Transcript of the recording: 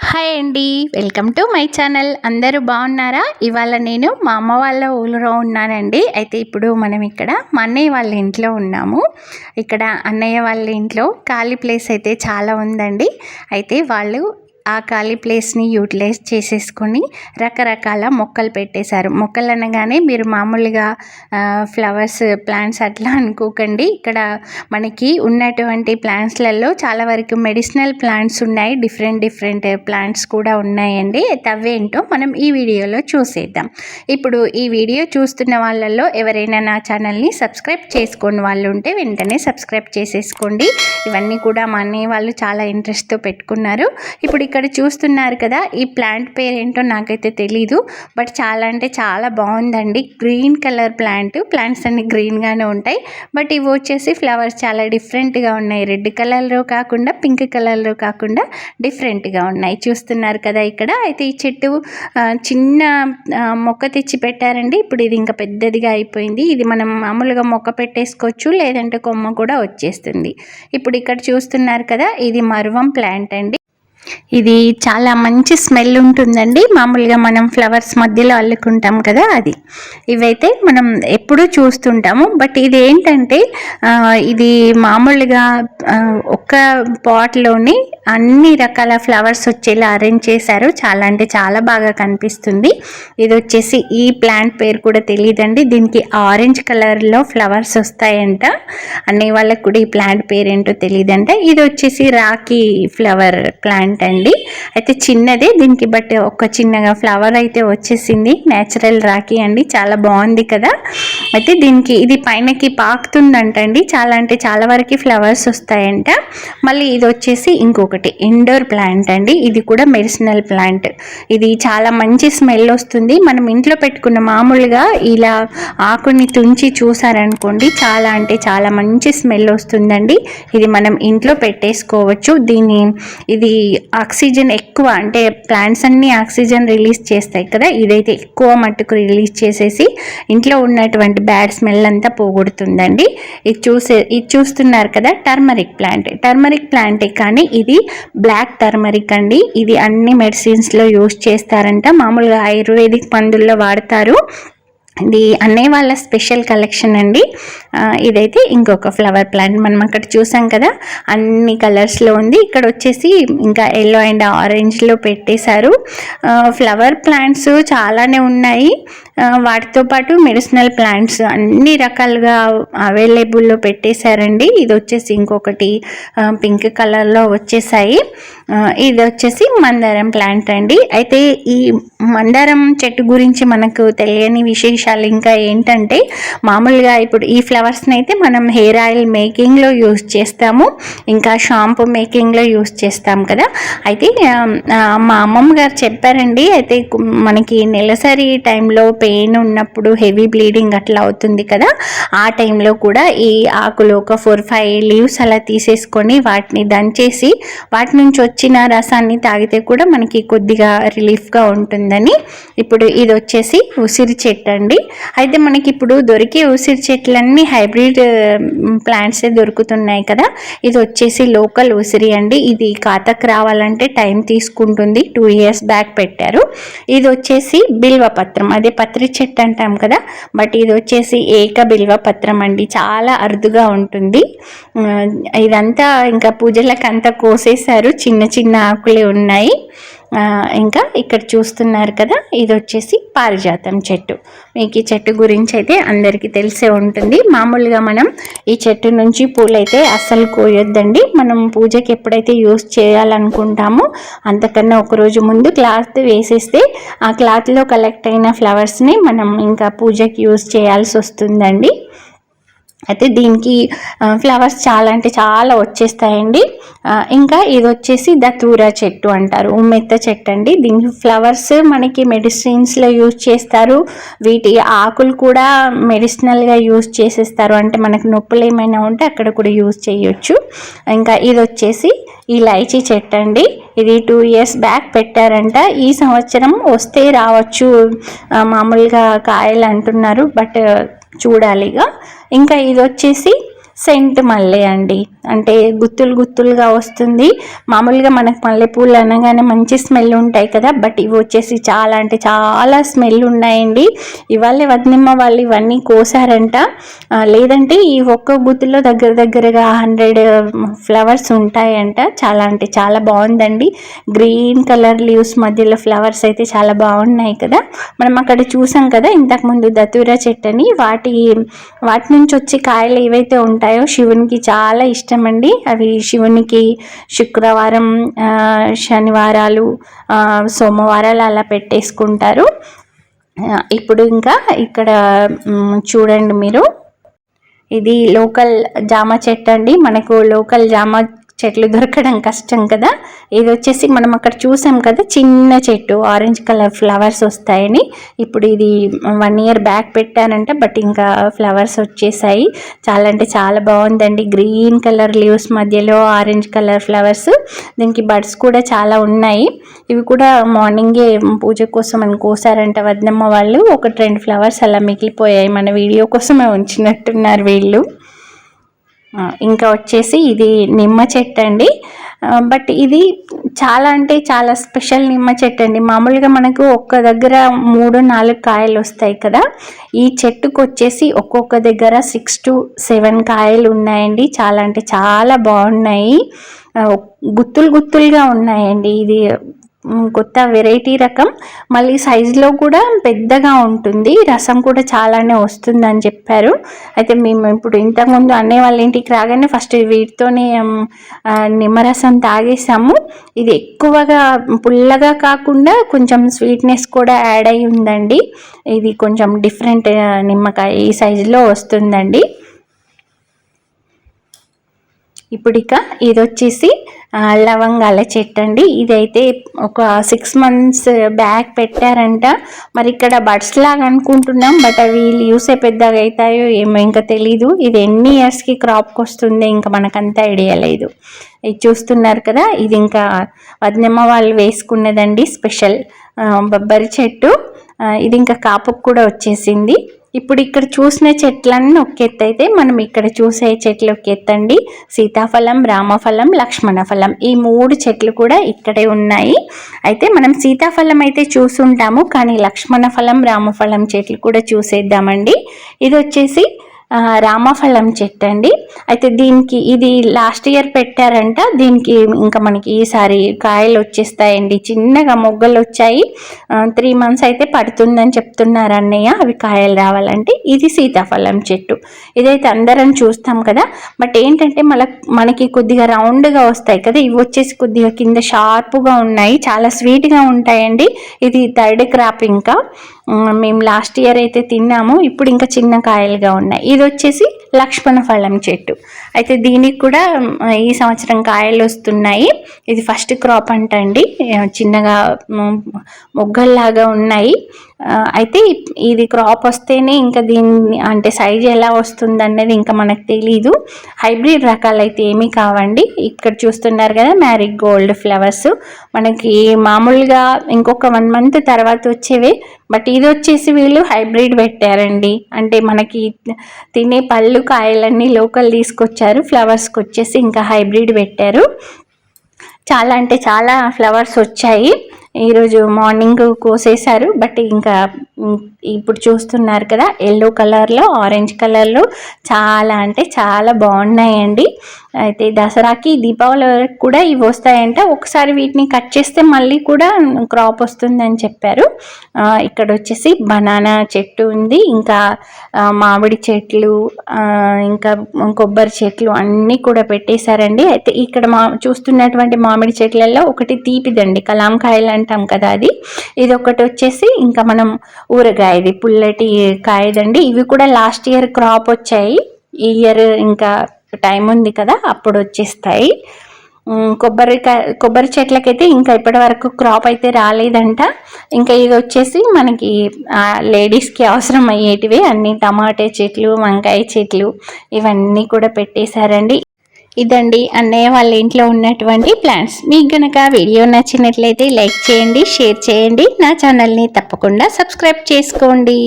Hi అండి, welcome to my channel. అందరూ బాగున్నారా? ఇవాళ నేను మా అమ్మ వాళ్ళ ఊళ్ళో ఉన్నానండి. అయితే ఇప్పుడు మనం ఇక్కడ మా అన్నయ్య వాళ్ళ ఇంట్లో ఉన్నాము. ఇక్కడ అన్నయ్య వాళ్ళ ఇంట్లో ఖాళీ ప్లేస్ అయితే చాలా ఉందండి. అయితే వాళ్ళు ఆ ఖాళీ ప్లేస్ని యూటిలైజ్ చేసేసుకొని రకరకాల మొక్కలు పెట్టేశారు. మొక్కలు అనగానే మీరు మామూలుగా ఫ్లవర్స్ ప్లాంట్స్ అట్లా అనుకోకండి. ఇక్కడ మనకి ఉన్నటువంటి ప్లాంట్స్లలో చాలా వరకు మెడిసినల్ ప్లాంట్స్ ఉన్నాయి, డిఫరెంట్ ప్లాంట్స్ కూడా ఉన్నాయండి. అవేంటో మనం ఈ వీడియోలో చూసేద్దాం. ఇప్పుడు ఈ వీడియో చూస్తున్న వాళ్ళల్లో ఎవరైనా నా ఛానల్ని సబ్స్క్రైబ్ చేసుకోని వాళ్ళు ఉంటే వెంటనే సబ్స్క్రైబ్ చేసేసుకోండి. ఇవన్నీ కూడా మా అన్నయ్య వాళ్ళు చాలా ఇంట్రెస్ట్తో పెట్టుకున్నారు. ఇప్పుడు ఇక్కడ చూస్తున్నారు కదా, ఈ ప్లాంట్ పేరు ఏంటో నాకైతే తెలీదు, బట్ చాలా అంటే చాలా బాగుందండి. గ్రీన్ కలర్ ప్లాంట్స్ అన్ని గ్రీన్గానే ఉంటాయి, బట్ ఇవి వచ్చేసి ఫ్లవర్స్ చాలా డిఫరెంట్గా ఉన్నాయి. రెడ్ కలర్లో కాకుండా పింక్ కలర్లో కాకుండా డిఫరెంట్గా ఉన్నాయి. చూస్తున్నారు కదా ఇక్కడ. అయితే ఈ చెట్టు చిన్న మొక్క తెచ్చి పెట్టారండి. ఇప్పుడు ఇది ఇంకా పెద్దదిగా అయిపోయింది. ఇది మనం మామూలుగా మొక్క పెట్టేసుకోవచ్చు, లేదంటే కొమ్మ కూడా వచ్చేస్తుంది. ఇప్పుడు ఇక్కడ చూస్తున్నారు కదా, ఇది మరువం ప్లాంట్ అండి. ఇది చాలా మంచి స్మెల్ ఉంటుందండి. మామూలుగా మనం ఫ్లవర్స్ మధ్యలో అల్లుకుంటాం కదా, అది. ఇవైతే మనం ఎప్పుడూ చూస్తుంటాము, బట్ ఇది ఏంటంటే ఇది మామూలుగా ఒక్క పాట్లోని అన్ని రకాల ఫ్లవర్స్ వచ్చేలా అరేంజ్ చేశారు. చాలా అంటే చాలా బాగా కనిపిస్తుంది. ఇది వచ్చేసి ఈ ప్లాంట్ పేరు కూడా తెలియదండి. దీనికి ఆరెంజ్ కలర్లో ఫ్లవర్స్ వస్తాయంట. అన్నయ్య వాళ్ళకి కూడా ఈ ప్లాంట్ పేరేంటో తెలియదంట. ఇది వచ్చేసి రాఖీ ఫ్లవర్ ప్లాంట్ అండి. అయితే చిన్నదే దీనికి, బట్ ఒక చిన్నగా ఫ్లవర్ అయితే వచ్చేసింది. నేచురల్ రాఖీ అండి, చాలా బాగుంది కదా. అయితే దీనికి ఇది పైనకి పాకుతుందంటండి. చాలా అంటే చాలా వరకు ఫ్లవర్స్ వస్తాయంట. మళ్ళీ ఇది వచ్చేసి ఇంకొకటి ఇండోర్ ప్లాంట్ అండి. ఇది కూడా మెడిసినల్ ప్లాంట్. ఇది చాలా మంచి స్మెల్ వస్తుంది. మనం ఇంట్లో పెట్టుకున్న మామూలుగా ఇలా ఆకుని తుంచి చూసారనుకోండి, చాలా అంటే చాలా మంచి స్మెల్ వస్తుందండి. ఇది మనం ఇంట్లో పెట్టేసుకోవచ్చు. ఇది ఆక్సిజన్ ఎక్కువ, అంటే ప్లాంట్స్ అన్నీ ఆక్సిజన్ రిలీజ్ చేస్తాయి కదా, ఇదైతే ఎక్కువ మట్టుకు రిలీజ్ చేసేసి ఇంట్లో ఉన్నటువంటి బ్యాడ్ స్మెల్ అంతా పోగొడుతుందండి. ఇది చూస్తున్నారు కదా, టర్మరిక్ ప్లాంటే, కానీ ఇది బ్లాక్ టర్మరిక్ అండి. ఇది అన్ని మెడిసిన్స్లో యూజ్ చేస్తారంట. మామూలుగా ఆయుర్వేదిక్ మందుల్లో వాడతారు. ఇది అన్నయ్య వాళ్ళ స్పెషల్ కలెక్షన్ అండి. ఇదైతే ఇంకొక ఫ్లవర్ ప్లాంట్. మనం అక్కడ చూసాం కదా, అన్ని కలర్స్లో ఉంది. ఇక్కడ వచ్చేసి ఇంకా ఎల్లో అండ్ ఆరెంజ్లో పెట్టేశారు. ఫ్లవర్ ప్లాంట్స్ చాలానే ఉన్నాయి. వాటితో పాటు మెడిసినల్ ప్లాంట్స్ అన్ని రకాలుగా అవైలబుల్లో పెట్టేశారండి. ఇది వచ్చేసి ఇంకొకటి పింక్ కలర్లో వచ్చేసాయి. ఇది వచ్చేసి మందారం ప్లాంట్ అండి. అయితే ఈ మందారం చెట్టు గురించి మనకు తెలియని విశేషాలు ఇంకా ఏంటంటే, మామూలుగా ఇప్పుడు ఈ ఫ్లవర్స్ని అయితే మనం హెయిర్ ఆయిల్ మేకింగ్లో యూజ్ చేస్తాము, ఇంకా షాంపూ మేకింగ్లో యూజ్ చేస్తాం కదా. అయితే మా అమ్మమ్మ గారు చెప్పారండి. అయితే మనకి నెలసరి టైంలో పెయిన్ ఉన్నప్పుడు, హెవీ బ్లీడింగ్ అట్లా అవుతుంది కదా, ఆ టైంలో కూడా ఈ ఆకులు ఒక 4-5 లీవ్స్ అలా తీసేసుకొని వాటిని దంచేసి వాటి నుంచి వచ్చిన రసాన్ని తాగితే కూడా మనకి కొద్దిగా రిలీఫ్గా ఉంటుందని. ఇప్పుడు ఇది వచ్చేసి ఉసిరి చెట్టు అండి. అయితే మనకి ఇప్పుడు దొరికే ఉసిరి చెట్లన్నీ హైబ్రిడ్ ప్లాంట్సే దొరుకుతున్నాయి కదా. ఇది వచ్చేసి లోకల్ ఉసిరి అండి. ఇది ఖాతాకు రావాలంటే టైం తీసుకుంటుంది. 2 years బ్యాక్ పెట్టారు. ఇది వచ్చేసి బిల్వపత్రం, అదే పత్రి చెట్టు అంటాం కదా, బట్ ఇది వచ్చేసి ఏక బిల్వపత్రం అండి. చాలా అరుదుగా ఉంటుంది. ఇదంతా ఇంకా పూజలకు అంతా కోసేశారు, చిన్న చిన్న ఆకులే ఉన్నాయి. ఇంకా ఇక్కడ చూస్తున్నారు కదా, ఇది వచ్చేసి పారిజాతం చెట్టు. మీకు ఈ చెట్టు గురించి అయితే అందరికీ తెలిసే ఉంటుంది. మామూలుగా మనం ఈ చెట్టు నుంచి పూలైతే అస్సలు కోయొద్దండి. మనం పూజకి ఎప్పుడైతే యూజ్ చేయాలనుకుంటామో అంతకన్నా ఒకరోజు ముందు క్లాత్ వేసేస్తే ఆ క్లాత్లో కలెక్ట్ అయిన ఫ్లవర్స్ని మనం ఇంకా పూజకి యూజ్ చేయాల్సి వస్తుందండి. అయితే దీనికి ఫ్లవర్స్ చాలా అంటే చాలా వచ్చేస్తాయండి. ఇంకా ఇది వచ్చేసి దతూరా చెట్టు అంటారు, ఉమ్మెత్త చెట్టు అండి. దీనికి ఫ్లవర్స్ మనకి మెడిసిన్స్లో యూజ్ చేస్తారు. వీటి ఆకులు కూడా మెడిసినల్గా యూజ్ చేసేస్తారు, అంటే మనకు నొప్పులు ఏమైనా ఉంటే అక్కడ కూడా యూజ్ చేయొచ్చు. ఇంకా ఇది వచ్చేసి ఇలాచీ చెట్టు అండి. ఇది 2 years బ్యాక్ పెట్టారంట. ఈ సంవత్సరం వస్తే రావచ్చు, మామూలుగా కాయలు అంటున్నారు, బట్ చూడాలిగా. ఇంకా ఇది వచ్చేసి సెంట్ మల్లె అండి. అంటే గుత్తులు గుత్తులుగా వస్తుంది. మామూలుగా మనకు మల్లెపూలు అనగానే మంచి స్మెల్ ఉంటాయి కదా, బట్ ఇవి వచ్చేసి చాలా అంటే చాలా స్మెల్ ఉన్నాయండి. ఇవాళ వదినమ్మ వాళ్ళు ఇవన్నీ కోసారంట. లేదంటే ఈ ఒక్క గుత్తులో దగ్గర దగ్గరగా 100 ఫ్లవర్స్ ఉంటాయంట. చాలా అంటే చాలా బాగుందండి. గ్రీన్ కలర్ లీవ్స్ మధ్యలో ఫ్లవర్స్ అయితే చాలా బాగున్నాయి కదా. మనం అక్కడ చూసాం కదా ఇంతకుముందు దతూరా చెట్టు అని, వాటి నుంచి వచ్చే కాయలు ఏవైతే ఉంటాయో శివునికి చాలా ఇష్టం అండి. అవి శివునికి శుక్రవారం, శనివారాలు, సోమవారాలు అలా పెట్టేసుకుంటారు. ఇప్పుడు ఇంకా ఇక్కడ చూడండి మీరు, ఇది లోకల్ జామ చెట్టు అండి. మనకు లోకల్ జామ చెట్లు దొరకడం కష్టం కదా. ఇది వచ్చేసి మనం అక్కడ చూసాం కదా చిన్న చెట్టు, ఆరెంజ్ కలర్ ఫ్లవర్స్ వస్తాయని. ఇప్పుడు ఇది 1 year బ్యాక్ పెట్టానంట, బట్ ఇంకా ఫ్లవర్స్ వచ్చేసాయి. చాలా అంటే చాలా బాగుందండి. గ్రీన్ కలర్ లీవ్స్ మధ్యలో ఆరెంజ్ కలర్ ఫ్లవర్స్. దీనికి బడ్స్ కూడా చాలా ఉన్నాయి. ఇవి కూడా మార్నింగే పూజ కోసం అని కోసారంట వదినమ్మ వాళ్ళు. 1-2 ఫ్లవర్స్ అలా మిగిలిపోయాయి. మన వీడియో కోసమే ఉంచినట్టున్నారు వీళ్ళు. ఇంకా వచ్చేసి ఇది నిమ్మ చెట్టు అండి. బట్ ఇది చాలా అంటే చాలా స్పెషల్ నిమ్మ చెట్టు అండి. మామూలుగా మనకు ఒక్క దగ్గర 3-4 కాయలు వస్తాయి కదా, ఈ చెట్టుకు వచ్చేసి ఒక్కొక్క దగ్గర 6 to 7 కాయలు ఉన్నాయండి. చాలా అంటే చాలా బాగున్నాయి. గుత్తులు గుత్తులుగా ఉన్నాయండి. ఇది కొత్త వెరైటీ రకం. మళ్ళీ సైజులో కూడా పెద్దగా ఉంటుంది. రసం కూడా చాలానే వస్తుంది అని చెప్పారు. అయితే మేము ఇప్పుడు ఇంతకుముందు అన్నయ్య వాళ్ళ ఇంటికి రాగానే ఫస్ట్ వీటితోనే నిమ్మరసం తాగేసాము. ఇది ఎక్కువగా పుల్లగా కాకుండా కొంచెం స్వీట్నెస్ కూడా యాడ్ అయి ఉందండి. ఇది కొంచెం డిఫరెంట్ నిమ్మకాయ ఈ సైజులో వస్తుందండి. ఇప్పుడు ఇక ఇది వచ్చేసి లవంగాల చెట్టు అండి. ఇదైతే ఒక 6 months బ్యాక్ పెట్టారంట. మరి ఇక్కడ బడ్స్ లాగా అనుకుంటున్నాం, బట్ అవి లీవ్సే పెద్దగా అవుతాయో ఏమో ఇంకా తెలీదు. ఇది ఎన్ని ఇయర్స్కి క్రాప్కి వస్తుంది ఇంకా మనకంతా ఐడియా లేదు. ఇది చూస్తున్నారు కదా, ఇది ఇంకా వదినమ్మ వాళ్ళు వేసుకున్నదండి స్పెషల్ బొబ్బరి చెట్టు. ఇది ఇంకా కాపుకు కూడా వచ్చేసింది. ఇప్పుడు ఇక్కడ చూసిన చెట్లన్నీ ఒక ఎత్తు అయితే, మనం ఇక్కడ చూసే చెట్లు ఒక ఎత్తండి. సీతాఫలం, రామఫలం, లక్ష్మణ ఫలం, ఈ 3 చెట్లు కూడా ఇక్కడే ఉన్నాయి. అయితే మనం సీతాఫలం అయితే చూసుంటాము, కానీ లక్ష్మణ ఫలం, రామఫలం చెట్లు కూడా చూసేద్దామండి. ఇది వచ్చేసి రామఫలం చెట్టు అండి. అయితే దీనికి ఇది లాస్ట్ ఇయర్ పెట్టారంట. దీనికి ఇంకా మనకి ఈసారి కాయలు వచ్చేస్తాయండి. చిన్నగా మొగ్గలు వచ్చాయి. 3 months అయితే పడుతుందని చెప్తున్నారు అన్నయ్య అవి కాయలు రావాలంటే. ఇది సీతాఫలం చెట్టు. ఇదైతే అందరం చూస్తాం కదా, బట్ ఏంటంటే మనకి కొద్దిగా రౌండ్గా వస్తాయి కదా, ఇవి వచ్చేసి కొద్దిగా కింద షార్ప్గా ఉన్నాయి. చాలా స్వీట్గా ఉంటాయండి. ఇది 3rd crop. ఇంకా మేము లాస్ట్ ఇయర్ అయితే తిన్నాము. ఇప్పుడు ఇంకా చిన్న కాయలుగా ఉన్నాయి. ఇది వచ్చేసి లక్ష్మణ ఫలం చెట్టు. అయితే దీనికి కూడా ఈ సంవత్సరం కాయలు వస్తున్నాయి. ఇది ఫస్ట్ క్రాప్ అంటండి. చిన్నగా మొగ్గల్లాగా ఉన్నాయి. అయితే ఇది క్రాప్ వస్తేనే ఇంకా దీన్ని అంటే సైజ్ ఎలా వస్తుంది అన్నది ఇంకా మనకు తెలీదు. హైబ్రిడ్ రకాలు అయితే ఏమీ కావండి. ఇక్కడ చూస్తున్నారు కదా మ్యారీగోల్డ్ ఫ్లవర్స్, మనకి మామూలుగా ఇంకొక 1 month తర్వాత వచ్చేవే, బట్ ఇది వచ్చేసి వీళ్ళు హైబ్రిడ్ పెట్టారండి. అంటే మనకి తినే పళ్ళు కాయలన్నీ లోకల్ తీసుకొచ్చారు, ఫ్లవర్స్కి వచ్చేసి ఇంకా హైబ్రిడ్ పెట్టారు. చాలా అంటే చాలా ఫ్లవర్స్ వచ్చాయి. ఈరోజు మార్నింగ్ కోసేశారు, బట్ ఇంకా ఇప్పుడు చూస్తున్నారు కదా ఎల్లో కలర్లో, ఆరెంజ్ కలర్లో చాలా అంటే చాలా బాగున్నాయండి. అయితే దసరాకి, దీపావళి వరకు కూడా ఇవి వస్తాయంట. ఒకసారి వీటిని కట్ చేస్తే మళ్ళీ కూడా క్రాప్ వస్తుందని చెప్పారు. ఇక్కడ వచ్చేసి బనానా చెట్టు ఉంది, ఇంకా మామిడి చెట్లు, ఇంకా కొబ్బరి చెట్లు అన్నీ కూడా పెట్టేశారండి. అయితే ఇక్కడ చూస్తున్నటువంటి మామిడి చెట్లలో ఒకటి తీపిదండి, కలాంకాయలు అంటాం కదా అది. ఇది ఒకటి వచ్చేసి ఇంకా మనం ఊరగాయది పుల్లటి కాయదండి. ఇవి కూడా లాస్ట్ ఇయర్ క్రాప్ వచ్చాయి. ఈ ఇయర్ ఇంకా టైం ఉంది కదా అప్పుడు వచ్చేస్తాయి. కొబ్బరి చెట్లకైతే ఇంకా ఇప్పటి వరకు క్రాప్ అయితే రాలేదంట. ఇంకా ఇది వచ్చేసి మనకి లేడీస్కి అవసరం అయ్యేటివి అన్ని టమాటా చెట్లు, వంకాయ చెట్లు ఇవన్నీ కూడా పెట్టేశారండి. ఇదండి అన్నయ్య వాళ్ళ ఇంట్లో ఉన్నటువంటి ప్లాంట్స్. మీకు గనక వీడియో నచ్చినట్లయితే లైక్ చేయండి, షేర్ చేయండి, నా ఛానల్ని తప్పకుండా సబ్స్క్రైబ్ చేసుకోండి.